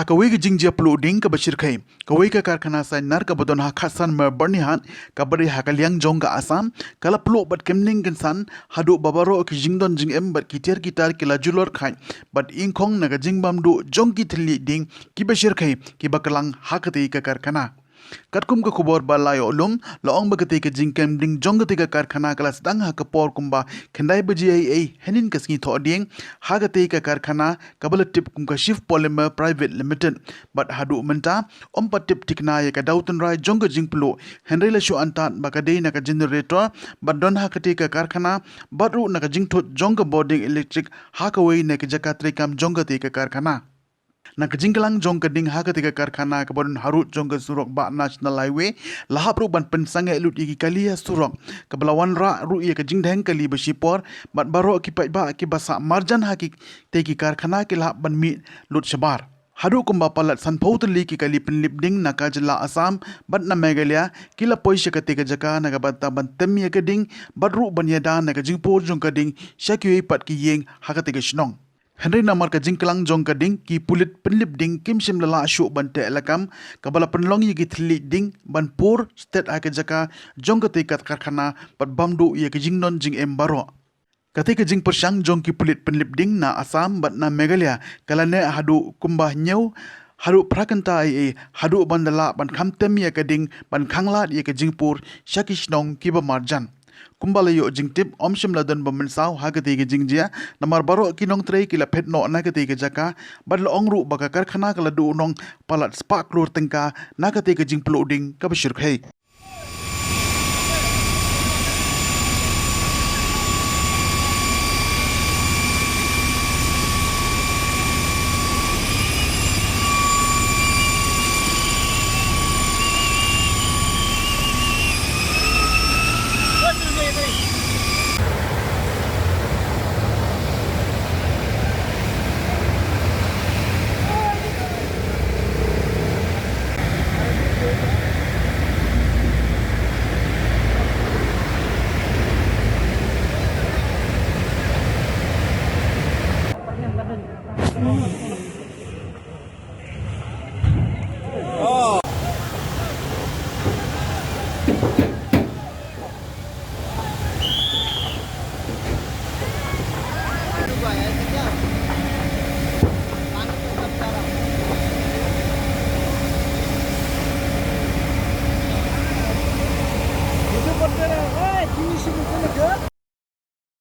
Hakawai ke jingjia Pluh ding ke bashir kai. Kawai ke karkhana saiñ nar ke bodon khasan mer Byrnihat kabari hakaliang jong ke Assam kala Pluh bat kemding kynsan hadu babaro ke jingdon jing em bat kitir gitar kila julor khai bat ingkong naga jingbam du jong ki thli ding ki bashir kai ki bakalang hakati ke karkhana. Katkum ke khubor balayo lum laong bagati ke jingkem ding jongati ke karkhana kala sedang ha ke por kumba khendai baji ai henin ke sngi tho ding hagati ke karkhana kabala tip kum ka shift polymer private limited bat hadu menta ompa tip tikna ye ka dautan rai jong jing Pluh henry la shu antat bakadei na ka generator bat don hakati ke karkhana batru na ka jing thot jong boarding electric hakawai ne ke jakatri kam jongati ke karkhana. Nakajingkalang jong kading hakatika karkhana kabon harut jong ke surok ba national highway lahap ru ban pensang elut iki kalia surok kabalawan ra ru ye kajing dheng kali besipor bat baro kipai ba ki basa marjan hakik teki karkhana ke lahap ban mi lut shabar hadu kumba palat san pautli ki kali penlip ding nakajla Assam bat na megalia kila poisha katika jaka nagabata ban temya kading badru ban yada nakajing por jong kading shakwi pat ki yeng hakatika shnong Henry namar ka jingkalang jong ka ding ki pulit penlip ding kim sim lala asyu ban te elakam kabala penlong yi ki thli ding ban pur state ake jaka jong ka tekat karkhana pat bamdu ye ki jingnon jing embaro katika jing persang jong ki pulit penlip ding na Assam bat na Meghalaya kalane hadu kumbah nyau hadu prakanta ai hadu bandala ban khamtem ye ka ding ban khanglat ye ka jingpur shakishnong ki ba marjan kumbalayo jingtip omshim ladan bamensaw hagati ke jingjia namar baro kinong trei kila phetno nagati ke jaka badlo ongru baka karkhana kala duhnong palat spah klur tengka nagati ke jing Pluh ding ka bashir khai Itu